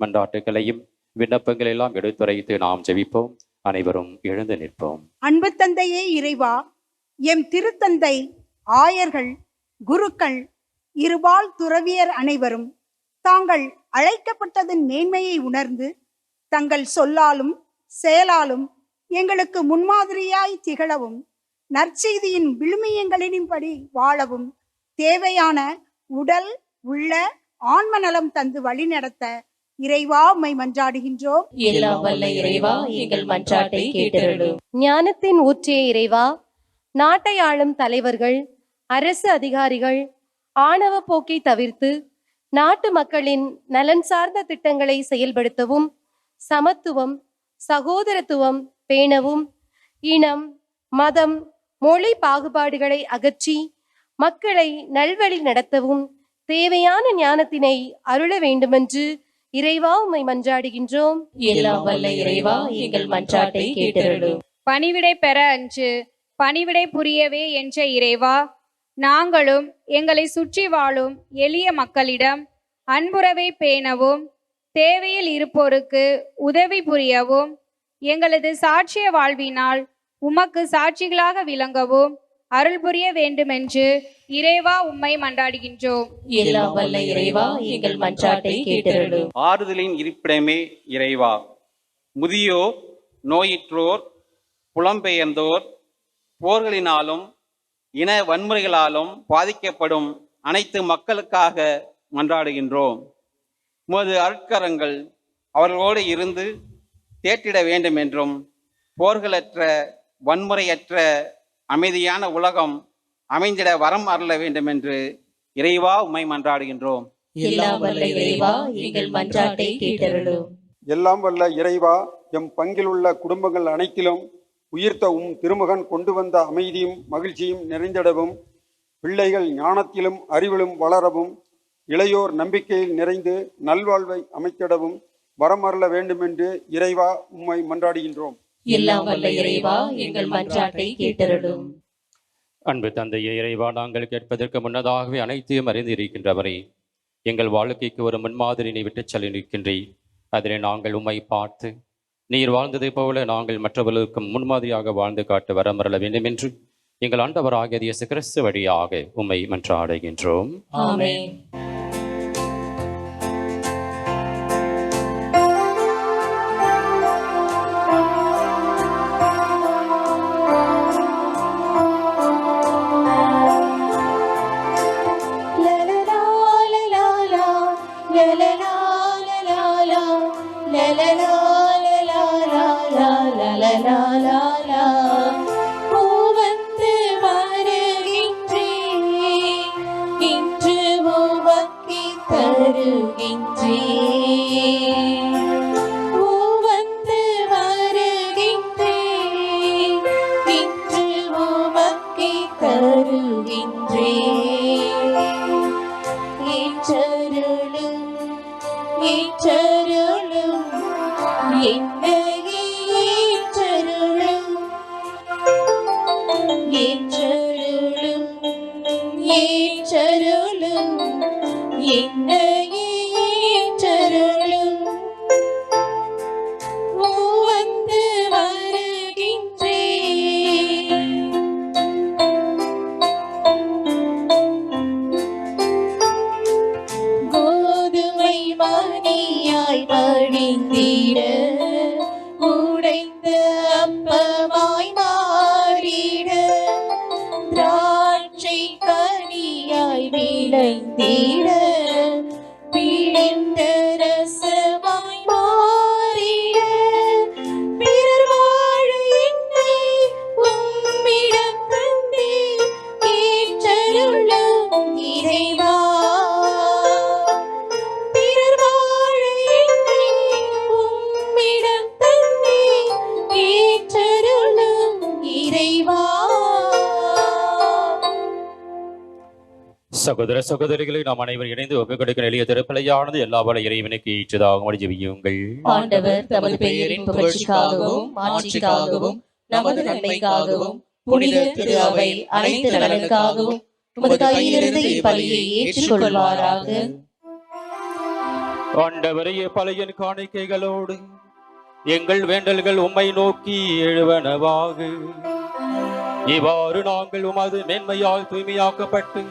மன்றாட்டுகளையும் விண்ணப்பங்கள் எல்லாம் எடுத்துரைத்து நாம் ஜெபிப்போம். அனைவரும் எழுந்து நிற்போம். அன்பு தந்தையே இறைவா, எம் திருத்தந்தை, ஆயர்கள், குருக்கள், இருபால் துறவியர் அனைவரும் தாங்கள் அழைக்கப்பட்டதன் மேன்மையை உணர்ந்து தங்கள் சொல்லாலும் செயலாலும் எங்களுக்கு முன்மாதிரியாய் திகழவும், நற்செய்தியின் விழுமியங்களின்படி வாழவும் தேவையான உடல் உள்ள ஆன்ம நலம் தந்து வழிநடத்த இறைவா உம்மை மன்றாடுகின்றோம். எல்லாம் வல்ல இறைவா, எங்கள் மன்றாட்டை கேட்டருளும். ஞானத்தின் ஊற்றிய இறைவா, நாட்டை ஆளும் தலைவர்கள், அரசு அதிகாரிகள் ஆணவ போக்கை தவிர்த்து நாட்டு மக்களின் நலன் சார்ந்த திட்டங்களை செயல்படுத்தவும், சமத்துவம் சகோதரத்துவம் பேணவும், இனம் மதம் மொழி பாகுபாடுகளை அகற்றி மக்களை நல்வழி நடத்தவும் தேவையான ஞானத்தினை அருள வேண்டுமென்று இறைவா உம்மை மன்றாடுகின்றோம். எல்லாம் வல்ல இறைவா, எங்கள் மன்றாட்டை கேட்டருளும். பணிவிடை பெற அன்று பணிவிடை புரியவே என்ற இறைவா, நாங்களும் எங்களை சுற்றி வாழும் எளிய மக்களிடம் அன்புறவை பேணவும், தேவையில் இருப்போருக்கு உதவி புரியவும், எங்களது சாட்சிய வாழ்வினால் உமக்கு சாட்சிகளாக விளங்கவும் அருள் புரிய வேண்டுமென்று இறைவா உம்மை மன்றாடுகின்றோம். எல்லாம் வல்ல இறைவா, எங்கள் மன்றாட்டை கேட்டருளும். ஆறுதலின் இருப்பிடமே இறைவா, முதியோர், நோயிற்றோர், புலம்பெயர்ந்தோர், போர்களினாலும் இன வன்முறைகளாலும் பாதிக்கப்படும் அனைத்து மக்களுக்காக மன்றாடுகின்றோம். உமது அருட்கரங்கள் அவர்களோடு இருந்து தேற்றிட வேண்டும் என்றும், போர்களற்ற வன்முறையற்ற அமைதியான உலகம் அமைந்திட வரம் அருள வேண்டும் என்று இறைவா உம்மை மன்றாடுகின்றோம். எல்லாம் வல்ல இறைவா, எங்கள் மன்றாட்டை கேட்டருளும். எல்லாம் வல்ல இறைவா, எம் பங்கில் உள்ள குடும்பங்கள் அனைத்திலும் உயிர்த்த உம் திருமகன் கொண்டு வந்த அமைதியும் மகிழ்ச்சியும் நிறைந்திடவும், பிள்ளைகள் ஞானத்திலும் அறிவிலும் வளரவும், இளையோர் நம்பிக்கையில் நிறைந்து நல்வாழ்வை அமைத்திடவும் வரமருள வேண்டுமென்று இறைவா உம்மை மன்றாடுகின்றோம். எல்லாம் வல்ல இறைவா, எங்கள் மன்றாட்டை கேட்டருளும். அன்பு தந்தையே இறைவா, நாங்கள் கேட்பதற்கு முன்னதாகவே அனைத்தையும் அறிந்து இருக்கின்றவரே, எங்கள் வாழ்க்கைக்கு ஒரு முன்மாதிரி நீ விட்டுச் செல்லிருக்கின்றீர். அதனை நாங்கள் உம்மை பார்த்து நீர் வாழ்ந்ததை போல நாங்கள் மற்றவர்களுக்கும் முன்மாதிரியாக வாழ்ந்து காட்ட வரமருள வேண்டும் என்று எங்கள் ஆண்டவராகிய இயேசு கிறிஸ்து வழியாக உம்மை மன்றாடுகின்றோம். ஆமென். விளைந்திட பிழிந்த ரசமாய் மாறிட பிறர் வாழ என்னை உம்மிடம் தந்தே ஏற்றருளும் இறைவா. பிறர் வாழ என்னை உம்மிடம் தந்தே ஏற்றருளும் இறைவா. சகோதர சகோதரிகளை நாம் அனைவரும் இணைந்து ஒப்புக் கொடுக்கிற எளிய திருப்பலியானது எல்லா வள இறைவனுக்கு ஈற்றதாக ஜெபியுங்கள். ஆண்டவர் தமது பெயரின் புகழ்ச்சிக்காகவும் மாட்சிக்காகவும் நமது நன்மைக்காகவும் புனித திரு அவை அனைத்து நலனுக்காகவும் உமது கையிலிருந்து இப்பலியை ஏற்றுக்கொள்வாராக. ஆண்டவரையே பழையன் காணிக்கைகளோடு எங்கள் வேண்டல்கள் உம்மை நோக்கி எழுவனவாக. இவ்வாறு நாங்கள் உமது மேன்மையால் தூய்மையாக்கப்பட்டு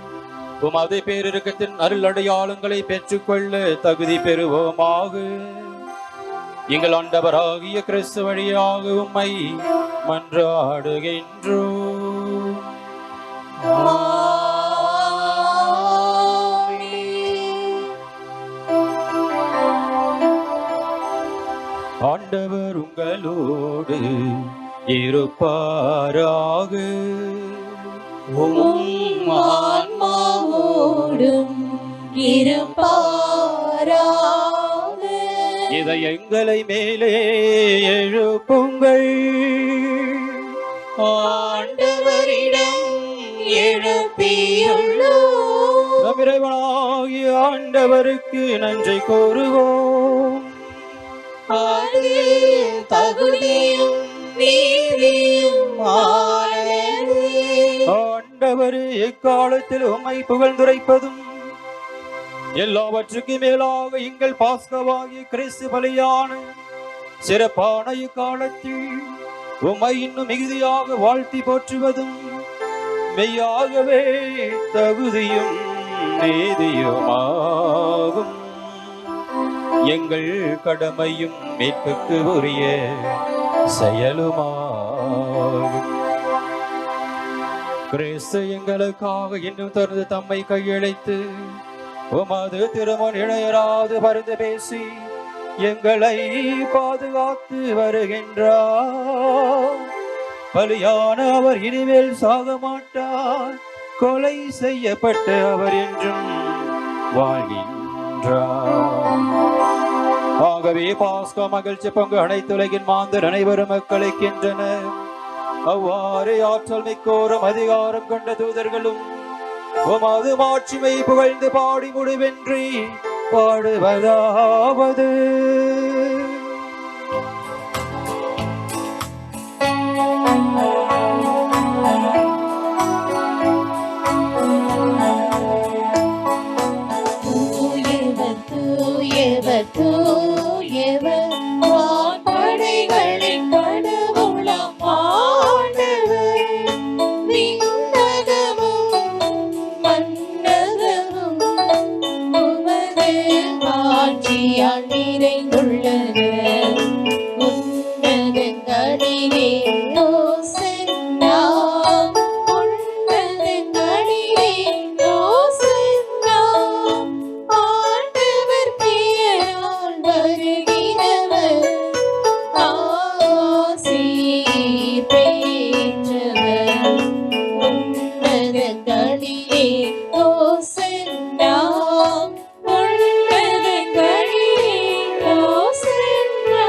உமது பேரிரக்கத்தின் அருள் அடையாளங்களை பெற்றுக்கொள்ள தகுதி பெறுவோமாக. எங்கள் ஆண்டவராகிய கிறிஸ்து வழியாக உம்மை மன்றாடுகின்றோம். ஆண்டவர் உங்களோடு இருப்பாராக. ஆன்மாவோடும் இருப்பாராக. இதை எங்களை மேலே எழுப்புங்கள். ஆண்டவரிடம் எழுப்பியுள்ளோம். நம் இறைவனாகிய ஆண்டவருக்கு நன்றி கூறுவோம். அது தகுதியும் நீதியும் ஆனது. ஆண்டவர் எக்காலத்தில் உம்மை புகழ்ந்துரைப்பதும் எல்லாவற்றுக்கும் மேலாக எங்கள் பாஸ்கவாகிய கிறிஸ்து பலியான சிறப்பான இக்காலத்தில் உம்மை இன்னும் மிகுதியாக வாழ்த்தி போற்றுவதும் மெய்யாகவே தகுதியும் நீதியுமாகும். எங்கள் கடமையும் மீட்புக்கு உரிய செயலுமாகும். கிறிஸ்து எங்களுக்காக இன்னும் தொடர்ந்து தம்மை கையளித்து உமது திருமண் இணையராது பரிந்து பேசி எங்களை பாதுகாத்து வருகின்றார். பலியான அவர் இனிமேல் சாக மாட்டார். கொலை செய்யப்பட்ட அவர் என்றும் வாழ்கின்றார். ஆகவே பாஸ்கா மகிழ்ச்சி பங்கு அனைத்துலகின் மாந்தர் அனைவரும் மக்களுக்கின்றனர். அவ்வாறு ஆற்றல் மிக்கோரும் அதிகாரம் கொண்ட தூதர்களும் உமது மாட்சிமை புகழ்ந்து பாடி முடிவென்றி பாடுவதாவது. தூயவர் தூயவர் தூயவர் வான்படைகளின் கடவுளாம் ஆண்டவர். விண்ணகமும் மண்ணகமும் உமது ஆட்சியால் நிறைந்துள்ளது. உன்னதங்களிலே ஓசன்னா, உன்னதங்களிலே ஓசன்னா. ஆண்டவர் பெயரால் வருகிறவர் ஆசீர் பெற்றவர். உன்னதங்களிலே ஓசன்னா, உன்னதங்களிலே ஓசன்னா.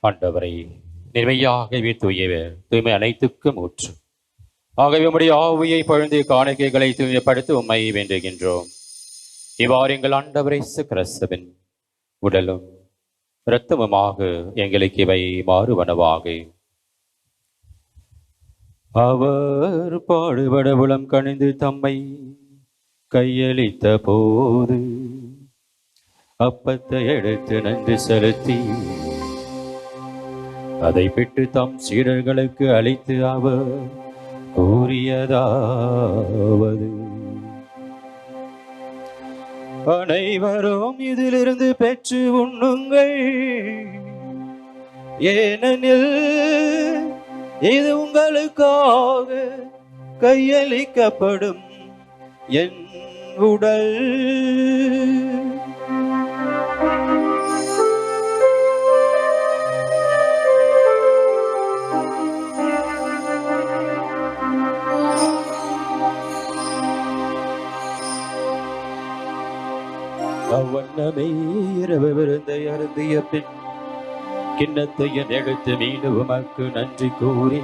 ஆண்டவரை நிர்மையாகவே தூய்மை அனைத்துக்கும் ஊற்று. ஆகவே உம்முடைய ஆவியை பழுந்து காணிக்கைகளை தூய்மைப்படுத்த உம்மை வேண்டுகின்றோம். இவ்வாறு எங்கள் ஆண்டவரை கிறிஸ்துவின் உடலும் இரத்தமுமாக எங்களுக்கு இவை மாறுவனவாக. அவர் பாடுபட உளம் கணிந்து தம்மை கையளித்த போது அப்பத்தை எடுத்து நன்றி செலுத்தி அதை பெற்று தம் சீடர்களுக்கு அளித்து அவர் கூறியதாவது: அனைவரும் இதிலிருந்து பெற்று உண்ணுங்கள், ஏனெனில் இது உங்களுக்காக கையளிக்கப்படும் என் உடல். அவ்வண்ணமே இரவு விருந்தை அருந்திய பின் கிண்ணத்தையும் எடுத்து மீண்டும் உமக்கு நன்றி கூறி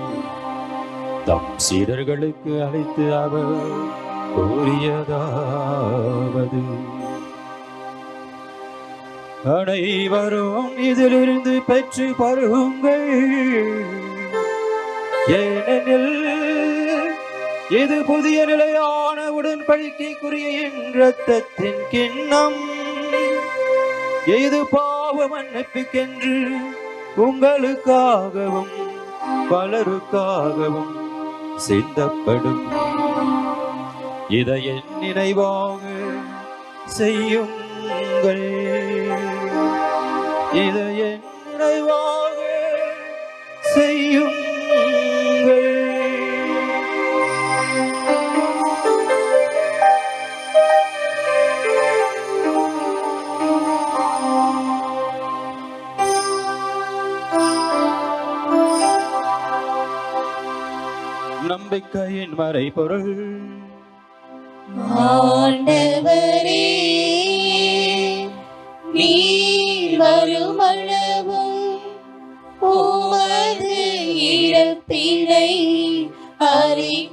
தம் சீடர்களுக்கு அழைத்து அவர் கூறியதாவது: அனைவரும் இதிலிருந்து பெற்று பருகுங்கள், ஏனெனில் இது புதிய நிலையான உடன்படிக்கைக்குரிய என் இரத்தத்தின் கிண்ணம். இது பாவ மன்னிப்புக்கென்று உங்களுக்காகவும் பலருக்காகவும் சிந்தப்படும். இதை என் நினைவாக செய்யுங்கள். இதை என் நினைவாக செய்யுங்கள். நம்பிக்கையின் மறைபொருள். ஆண்டவரே, நீர் வருமளவும் உமது இறப்பினை அறிக்கையிடுகின்றோம்,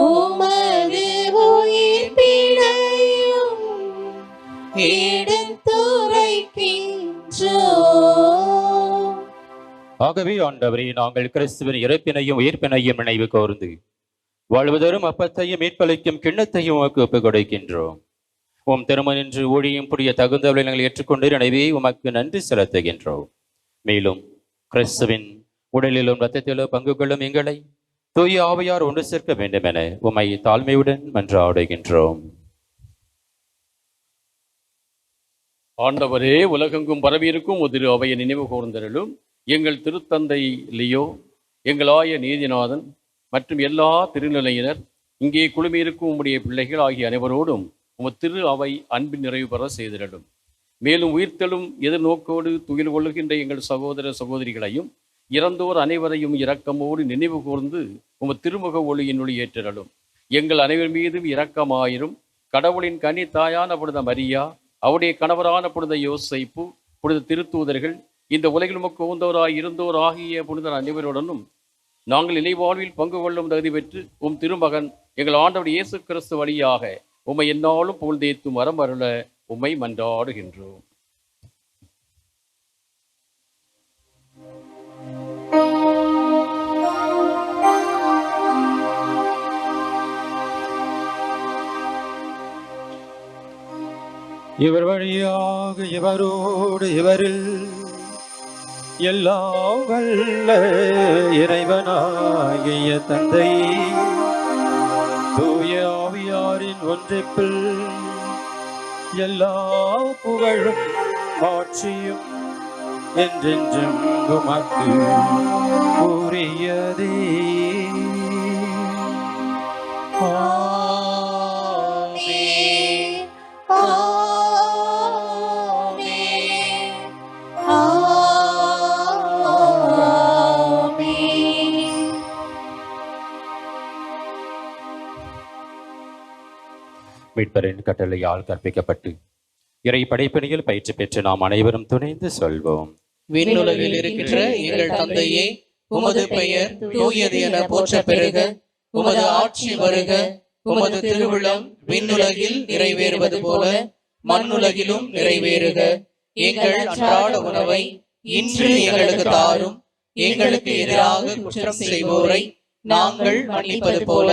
உமது உயிர்ப்பினையும் எடுத்துரைக்கின்றோம். ஆகவே ஆண்டவரே, நாங்கள் கிறிஸ்துவின் இறப்பினையும் உயிர்ப்பினையும் நினைவு கூர்ந்து வாழ்வதரும் அப்பத்தையும் மீட்பளிக்கும் கிண்ணத்தையும் உமக்கு ஒப்புக் கொடுக்கின்றோம். உம் திருமணின்று ஊழியும் புரிய தகுந்தவர்களை நாங்கள் ஏற்றுக்கொண்டு எனவே உமக்கு நன்றி செலுத்துகின்றோம். மேலும் கிறிஸ்துவின் உடலிலும் இரத்தத்திலும் பங்கு கொள்ளும் எங்களை தூய ஆவியார் ஒன்று சேர்க்க வேண்டும் என உம்மை தாழ்மையுடன் மன்றாடுகின்றோம். ஆண்டவரே, உலகெங்கும் பரவியிருக்கும் ஒரு அவையை நினைவு கூர்ந்தருளும். எங்கள் திருத்தந்தை லியோ, எங்கள் ஆய நீதிநாதன் மற்றும் எல்லா திருநிலையினர், இங்கே குழுமியிருக்கும் உம்முடைய பிள்ளைகள் ஆகிய அனைவரோடும் உமது திரு அவை அன்பின் நிறைவு பெற செய்திடலும். மேலும் உயிர்த்தெழும் எதிர்நோக்கோடு துயில் கொள்ளுகின்ற எங்கள் சகோதர சகோதரிகளையும் இறந்தோர் அனைவரையும் இரக்கமோடு நினைவு கூர்ந்து உமது திருமுக ஒளியினுள் ஏற்றிடலும். எங்கள் அனைவர் மீதும் இரக்கமாயிரும். கடவுளின் கனி தாயான புனித மரியா, அவருடைய கணவரான புனித யோசைப்பு, புனித திருத்தூதர்கள், இந்த உலகில் உமக்கு உகந்தவராய் இருந்தோர் ஆகிய புனிதர் அனைவருடனும் நாங்கள் இலைவாழ்வில் பங்கு கொள்ளும் தகுதி பெற்று உம் திருமகன் எங்கள் ஆண்டவர் இயேசு கிறிஸ்து வழியாக உம்மை எந்நாளும் புகழ்ந்தேத்தும் வரம் அருள உம்மை மன்றாடுகின்றோம். இவர் வழியாக இவரோடு இவரில் எல்லாம் வல்ல இறைவனாகிய தந்தை தூய ஆவியாரின் ஒன்றிப்பில் எல்லா புகழும் மாட்சியும் என்றென்றும் உமக்கு உரியதே. மீட்பரின் கட்டளையால் கற்பிக்கப்பட்டு இறை படைப்பணியில் பயிற்சி பெற்று நாம் அனைவரும் துணைந்து சொல்வோம். விண்ணுலகில் இருக்கின்ற எங்கள் தந்தையே, உமது பெயர் தூயது என போற்ற பெறுக. உமது ஆட்சி வருக. உமது திருவுளம் விண்ணுலகில் நிறைவேறுவது போல மண்ணுலகிலும் நிறைவேறுக. எங்கள் அன்றாட உணவை இன்று எங்களுக்கு தாரும். எங்களுக்கு எதிராக குற்றம் செய்வோரை நாங்கள் மன்னிப்பது போல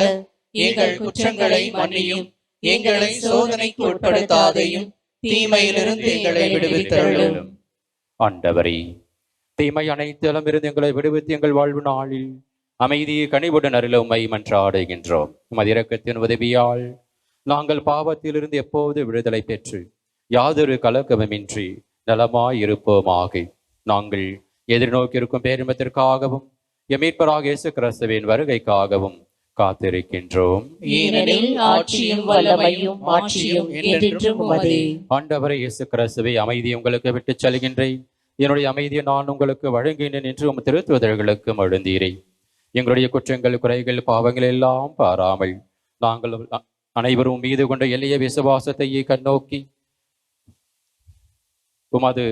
எங்கள் குற்றங்களை மன்னியும். எங்களை சோதனைக்கு உட்படுத்தாதையும் தீமையிலிருந்து எங்களை விடுவித்தருளும். ஆண்டவரே, தீமை அனைத்திலும் இருந்து எங்களை விடுவித்து எங்கள் வாழ்வு நாளில் அமைதியை கனிவுடன் அருள உம்மை மன்றாடுகின்றோம். உமது இரக்கத்தின் உதவியால் நாங்கள் பாவத்திலிருந்து எப்போது விடுதலை பெற்று யாதொரு கலக்கமின்றி நலமாய் இருப்போமாக. நாங்கள் எதிர்நோக்கியிருக்கும் பேரின்பத்திற்காகவும் எம் மீட்பராக இயேசு கிறிஸ்துவின் வருகைக்காகவும் காத்திருக்கின்றோம். ஏனெனில் ஆட்சியும் வல்லமையும் மாட்சியும் என்றென்றும் உமதே. ஆண்டவரே இயேசு கிறிஸ்துவை அமைதி உங்களுக்கு விட்டுச் செல்கின்றேன், என்னுடைய அமைதியை நான் உங்களுக்கு வழங்கினேன் என்று உம் திருத்துவதர்களுக்கு எழுந்தீரே. எங்களுடைய குற்றங்கள், குறைகள், பாவங்கள் எல்லாம் பாராமல் நாங்கள் அனைவரும் மீது கொண்ட எளிய விசுவாசத்தையே கண்ணோக்கி உமது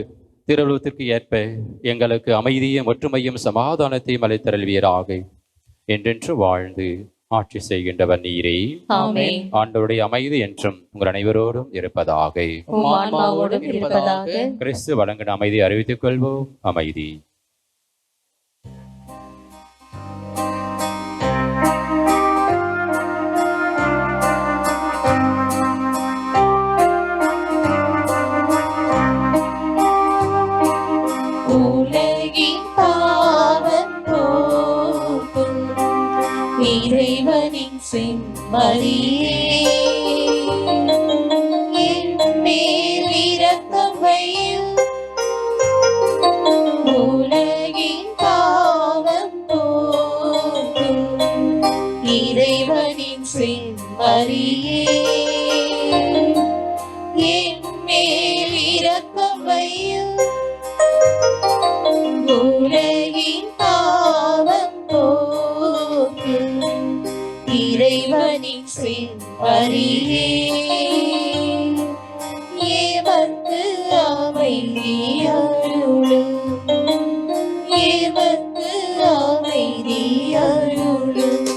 திருவுளத்திற்கு ஏற்ப எங்களுக்கு அமைதியும் ஒற்றுமையும் சமாதானத்தையும் அளித்தருள்வீராக. என்றென்று வாழ்ந்து ஆட்சி செய்கின்றவர் நீரே. ஆமென். ஆண்டவருடைய அமைதி என்றும் உங்கள் அனைவரோடும் இருப்பதாக. உம் ஆன்மாவோடும் இருப்பதாக. கிறிஸ்து வழங்கின அமைதி அறிவித்துக் கொள்வோம். அமைதி. உலகின் பாவம் போக்கும் இறைவனின் செம்மறியே, என் மேல் இரக்கம் வையும். உலகின் பாவம் போக்கும் இறைவனின் செம்மறியே, என் மேல் இரக்கம் வையும். உலகின் பாவம் போக்கும் இறைவனின் செம்மறியே, எமக்கு அமைதி அருளும், எமக்கு அமைதி அருளும்.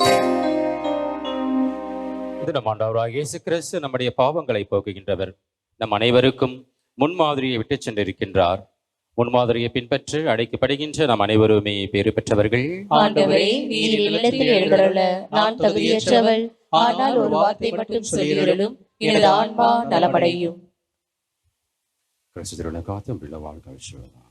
இது நம் ஆண்டவராகிய இயேசு கிறிஸ்து நம்முடைய பாவங்களை போக்குகின்றவர். நம் அனைவருக்கும் முன்மாதிரியை விட்டுச் சென்றிருக்கின்றார். முன்மாதிரியை பின்பற்ற அழைக்கப்படுகின்ற நாம் அனைவருமே பேறு பெற்றவர்கள். ஆண்டவரே, நீர் இல்லத்தில் எழுந்தருள நான் தகுதியற்றவள். ஆனால் ஒரு வார்த்தை மட்டும் சொல்லியருளும், எனது ஆன்மா நலமடையும். கிறிஸ்துவின் காத்தும் பிள்ளை வாழ்க்கை சொல்லுவார்.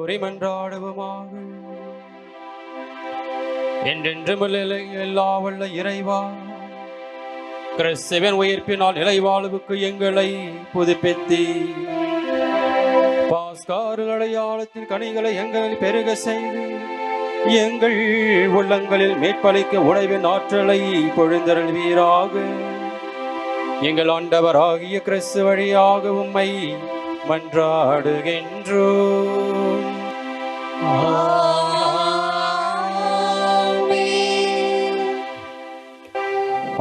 கூறி மன்றாடுவோமாக. என்றென்றும் எல்லா வல்ல இறைவா, கிறிஸ்துவின் உயிர்ப்பினால் நிலைவாழ்வுக்கு எங்களை புதுப்பித்தி பாஸ்கார் அடையாளத்தின் கனிகளை எங்களில் பெருக செய்து எங்கள் உள்ளங்களில் மேற்பளிக்க உடைவின் ஆற்றலை பொழிந்தருள்வீராக. எங்கள் ஆண்டவராகிய கிறிஸ்து வழியாக உம்மை மன்றாடுகின்றோம்.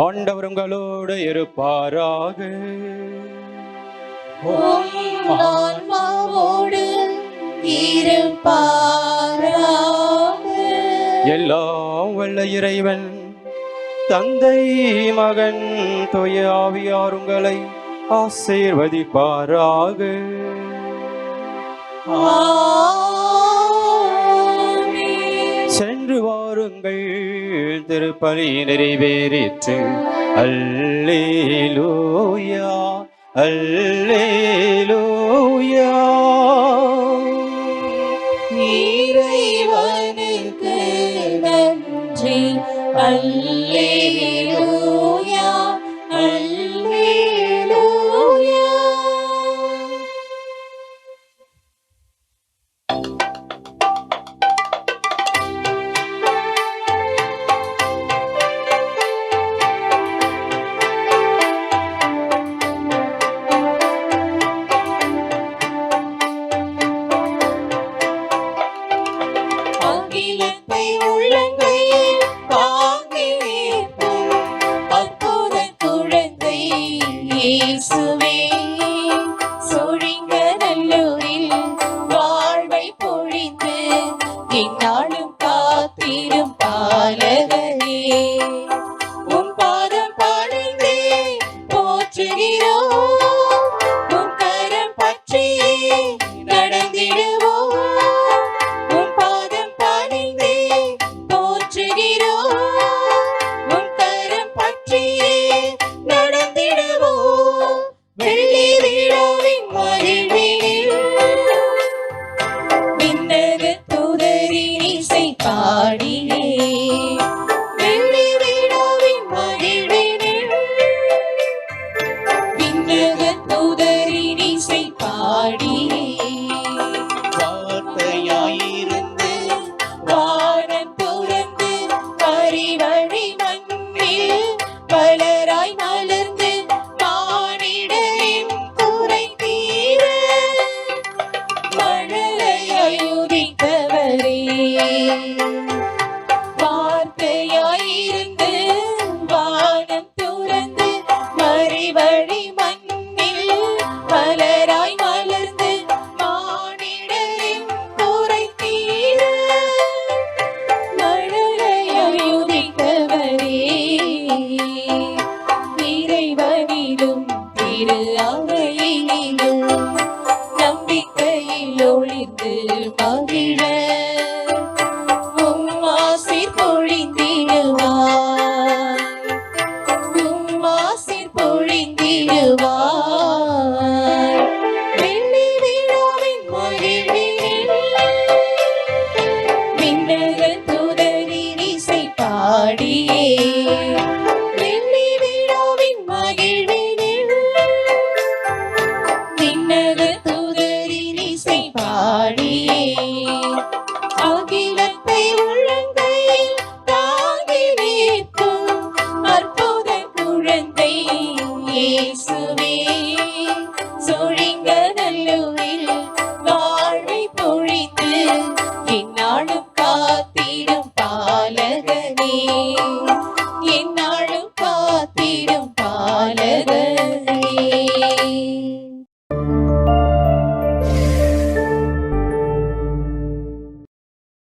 ஆண்டவர் உங்களோடு இருப்பாராக. எல்லாம் வல்ல இறைவன் தந்தை மகன் தூய ஆவியார் உங்களை ஆசீர்வதிப்பாராக. சென்று வாருங்கள், திருப்பலி நிறைவேறிற்று. அல்லேலூயா அல்லேலூயா. இறைவனுக்கு நன்றி. அல்லேலூயா அல்லேலூயா. அகிலத்தை உள்ளங்கையில் தாங்கி நிற்கும் அற்புத குழந்தை இயேசுவே, சோழிங்கநல்லூரில் வாழ்வை பொழிந்து எந்நாளும் காத்திடும் பாலகனே, உன் பாதம் பணிந்து போற்றுகிறோம், உன் கரம் பற்றி நடந்திடுவோம், உன் பாதம் பணிந்து போற்றுகிறோம், உன் கரம் பற்றி நடந்திடுவோம். வெள்ளி விழாவின் மகிழ்வினில் விண்ணக தூதரின் இசை பாடியே, வெள்ளி விழாவின் மகிழ்வினில் விண்ணக தூதரின் இசை பாடியே, வார்த்தையாயிருந்து வானம் துறந்து பரிவழி மண்ணில் பலராய் மலர்ந்து மானிடரின் குறை தீர மழலையாய் உதித்தவரே, வார்த்தையாயிருந்து வானம் துறந்து மறிவழி மண்ணில் பலராய் மலர்ந்து மானிடரின் குறை தீர மழலையாய் உதித்தவரே, இறைவனிலும் திரு அவையிலும்